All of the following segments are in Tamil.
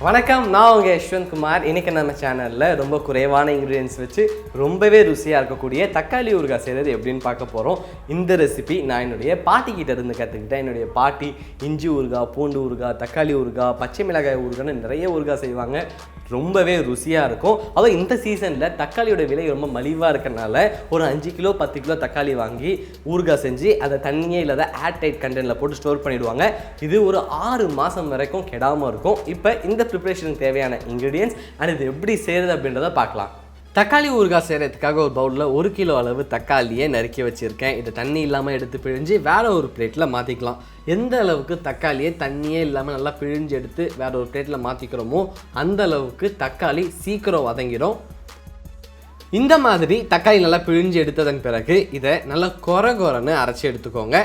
வணக்கம், நான் உங்கள் Yeshwanth Kumar. இன்றைக்கி நம்ம சேனலில் ரொம்ப குறைவான இன்க்ரீடியன்ஸ் வச்சு ரொம்பவே ருசியாக இருக்கக்கூடிய தக்காளி ஊறுகாய் செய்கிறது எப்படின்னு பார்க்க போகிறோம். இந்த ரெசிபி நான் என்னுடைய பாட்டிக்கிட்ட இருந்து கற்றுக்கிட்டேன். என்னுடைய பாட்டி இஞ்சி ஊறுகாய், பூண்டு ஊறுகாய், தக்காளி ஊறுகாய், பச்சை மிளகாய் ஊறுகாய்னு நிறைய ஊறுகாய் செய்வாங்க. ரொம்பவே ருசியாக இருக்கும். அதுவும் இந்த சீசனில் தக்காளியோட விலை ரொம்ப மலிவாக இருக்கிறனால ஒரு 5 கிலோ 10 கிலோ தக்காளி வாங்கி ஊறுகாய் செஞ்சு அதை தண்ணியே இல்லாத ஏர்டைட் கண்டெய்னரில் போட்டு ஸ்டோர் பண்ணிவிடுவாங்க. இது ஒரு 6 மாதம் வரைக்கும் கெடாமல் இருக்கும். இப்போ இந்த ப்ரிப்ரேஷனுக்கு தேவையான இன்க்ரீடியன்ஸ் அண்ட் இது எப்படி செய்கிறது அப்படின்றத பார்க்கலாம். தக்காளி ஊறுகாய் செய்கிறதுக்காக ஒரு பவுலில் 1 கிலோ அளவு தக்காளியை நறுக்கி வச்சுருக்கேன். இதை தண்ணி இல்லாமல் எடுத்து பிழிஞ்சு வேறு ஒரு பிளேட்டில் மாற்றிக்கலாம். எந்த அளவுக்கு தக்காளியை தண்ணியே இல்லாமல் நல்லா பிழிஞ்சு எடுத்து வேறு ஒரு பிளேட்டில் மாற்றிக்கிறோமோ அந்த அளவுக்கு தக்காளி சீக்கிரம் வதங்கிடும். இந்த மாதிரி தக்காளி நல்லா பிழிஞ்சு எடுத்ததன் பிறகு இதை நல்லா கொரன்னு அரைச்சி எடுத்துக்கோங்க.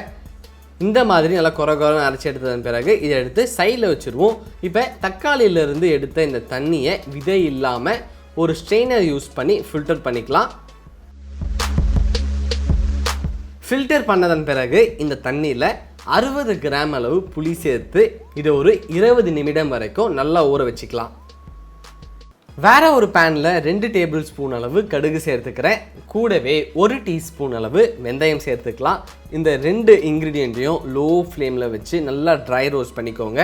இந்த மாதிரி நல்லா கொரன்னு அரைச்சி எடுத்ததன் பிறகு இதை எடுத்து சைடில் வச்சுருவோம். இப்போ தக்காளியிலேருந்து எடுத்த இந்த தண்ணியை விதை இல்லாமல் ஒரு ஸ்ட்ரெயினர் யூஸ் பண்ணி ஃபில்டர் பண்ணிக்கலாம். ஃபில்டர் பண்ணதன் பிறகு இந்த தண்ணியில் 60 கிராம் அளவு புளி சேர்த்து இதை ஒரு 20 நிமிடம் வரைக்கும் நல்லா ஊற வச்சுக்கலாம். வேறு ஒரு பேனில் 2 டேபிள் ஸ்பூன் அளவு கடுகு சேர்த்துக்கிறேன். கூடவே 1 டீஸ்பூன் அளவு வெந்தயம் சேர்த்துக்கலாம். இந்த 2 இன்க்ரீடியண்ட்டையும் லோ ஃப்ளேமில் வச்சு நல்லா ட்ரை ரோஸ்ட் பண்ணிக்கோங்க.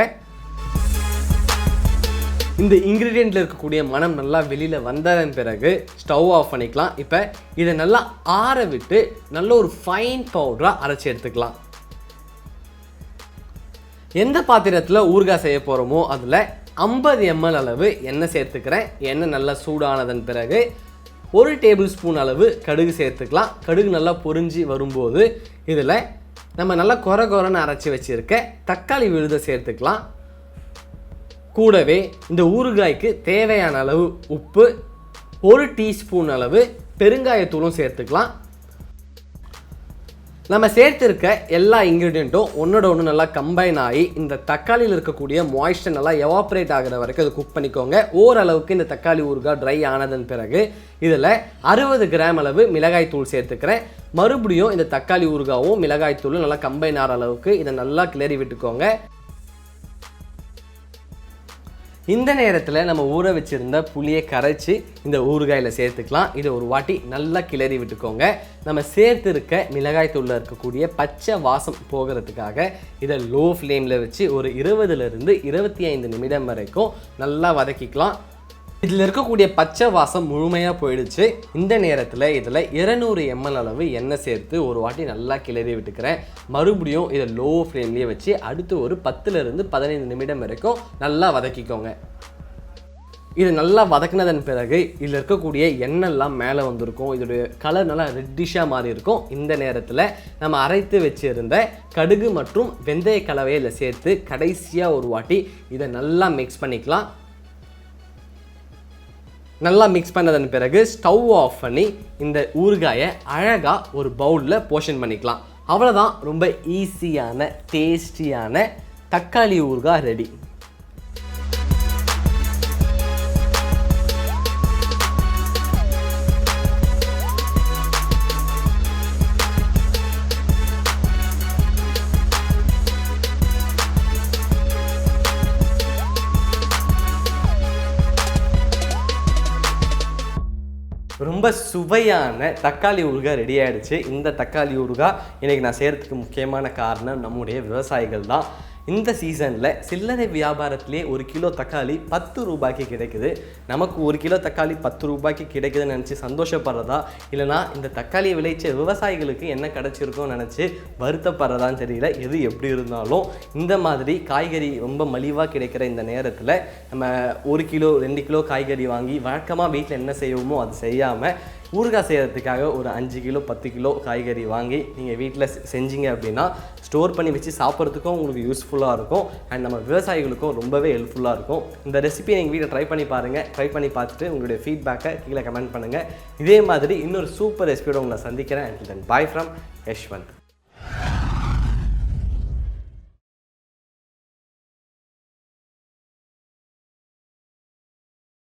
இந்த இன்க்ரீடியண்ட்டில் இருக்கக்கூடிய மனம் நல்லா வெளியில் வந்ததன் பிறகு ஸ்டவ் ஆஃப் பண்ணிக்கலாம். இப்போ இதை நல்லா ஆற விட்டு நல்ல ஒரு ஃபைன் பவுடராக அரைச்சி எடுத்துக்கலாம். எந்த பாத்திரத்தில் ஊறுகாய் செய்ய போகிறோமோ அதில் 50 ml அளவு எண்ணெய் சேர்த்துக்கிறேன். எண்ணெய் நல்லா சூடானதன் பிறகு 1 டேபிள் ஸ்பூன் அளவு கடுகு சேர்த்துக்கலாம். கடுகு நல்லா பொரிஞ்சு வரும்போது இதில் நம்ம நல்லா கொரன்னு அரைச்சி வச்சுருக்க தக்காளி விழுதை சேர்த்துக்கலாம். கூடவே இந்த ஊறுகாய்க்கு தேவையான அளவு உப்பு, 1 டீஸ்பூன் அளவு பெருங்காயத்தூளும் சேர்த்துக்கலாம். நம்ம சேர்த்துருக்க எல்லா இன்க்ரீடியண்ட்டும் ஒன்றோட ஒன்று நல்லா கம்பைன் ஆகி இந்த தக்காளியில் இருக்கக்கூடிய மாய்ஸ்டர் நல்லா எவாப்ரேட் ஆகிற வரைக்கும் அதை குக் பண்ணிக்கோங்க. ஓரளவுக்கு இந்த தக்காளி ஊறுகாய் ட்ரை ஆனதன் பிறகு இதில் 60 கிராம் அளவு மிளகாய் தூள் சேர்த்துக்கிறேன். மறுபடியும் இந்த தக்காளி ஊறுகாவும் மிளகாய் தூளும் நல்லா கம்பைன் ஆகிற அளவுக்கு இதை நல்லா கிளறி விட்டுக்கோங்க. இந்த நேரத்தில் நம்ம ஊற வச்சுருந்த புளியை கரைச்சி இந்த ஊறுகாயில் சேர்த்துக்கலாம். இதை ஒரு வாட்டி நல்லா கிளறி விட்டுக்கோங்க. நம்ம சேர்த்துருக்க மிளகாய் தூளில் இருக்கக்கூடிய பச்சை வாசம் போகிறதுக்காக இதை லோ ஃப்ளேமில் வச்சு ஒரு 20லிருந்து 25 நிமிடம் வரைக்கும் நல்லா வதக்கிக்கலாம். இதில் இருக்கக்கூடிய பச்சை வாசம் முழுமையாக போயிடுச்சு. இந்த நேரத்தில் இதில் 200 ml அளவு எண்ணெய் சேர்த்து ஒரு வாட்டி நல்லா கிளறி விட்டுக்கிறேன். மறுபடியும் இதை லோ ஃப்ளேம்லேயே வச்சு அடுத்து ஒரு 10லிருந்து 15 நிமிடம் வரைக்கும் நல்லா வதக்கிக்கோங்க. இது நல்லா வதக்கினதன் பிறகு இதில் இருக்கக்கூடிய எண்ணெய்லாம் மேலே வந்திருக்கும். இதோடைய கலர் நல்லா ரெட்டிஷாக மாறி இருக்கும். இந்த நேரத்தில் நம்ம அரைத்து வச்சுருந்த கடுகு மற்றும் வெந்தய கலவையை இதில் சேர்த்து கடைசியாக ஒரு வாட்டி இதை நல்லா மிக்ஸ் பண்ணிக்கலாம். நல்லா மிக்ஸ் பண்ணதன் பிறகு ஸ்டவ் ஆஃப் பண்ணி இந்த ஊறுகாயை அழகாக ஒரு பவுலில் போர்ஷன் பண்ணிக்கலாம். அவ்வளோதான், ரொம்ப ஈஸியான டேஸ்டியான தக்காளி ஊறுகாய் ரெடி. ரொம்ப சுவையான தக்காளி ஊறுகாய் ரெடி ஆகிடுச்சு. இந்த தக்காளி ஊறுகாய் இன்றைக்கி நான் செய்கிறதுக்கு முக்கியமான காரணம் நம்முடைய விவசாயிகள் தான். இந்த சீசனில் சில்லறை வியாபாரத்திலே 1 கிலோ தக்காளி 10 ரூபாய்க்கு கிடைக்குது. நமக்கு 1 கிலோ தக்காளி 10 ரூபாய்க்கு கிடைக்குதுன்னு நினச்சி சந்தோஷப்படுறதா, இல்லைனா இந்த தக்காளியை விளைச்ச விவசாயிகளுக்கு என்ன கிடச்சிருக்கோன்னு நினச்சி வருத்தப்படுறதான்னு தெரியல. எது எப்படி இருந்தாலும் இந்த மாதிரி காய்கறி ரொம்ப மலிவாக கிடைக்கிற இந்த நேரத்தில் நம்ம 1 கிலோ 2 கிலோ காய்கறி வாங்கி வழக்கமாக வீட்டில் என்ன செய்வோமோ அது செய்யாமல் ஊறுகாய் செய்கிறதுக்காக ஒரு 5 கிலோ 10 கிலோ காய்கறி வாங்கி நீங்கள் வீட்டில் செஞ்சீங்க அப்படின்னா ஸ்டோர் பண்ணி வச்சு சாப்பிட்றதுக்கும் உங்களுக்கு யூஸ்ஃபுல்லாக இருக்கும். அண்ட் நம்ம விவசாயிகளுக்கும் ரொம்பவே ஹெல்ப்ஃபுல்லாக இருக்கும். இந்த ரெசிபியை நீங்கள் வீட்டில் ட்ரை பண்ணி பாருங்கள். ட்ரை பண்ணி பார்த்துட்டு உங்களுடைய ஃபீட்பேக்கை கீழே கமெண்ட் பண்ணுங்கள். இதே மாதிரி இன்னொரு சூப்பர் ரெசிபியோட உங்களை சந்திக்கிறேன். And then bye from Yashwant.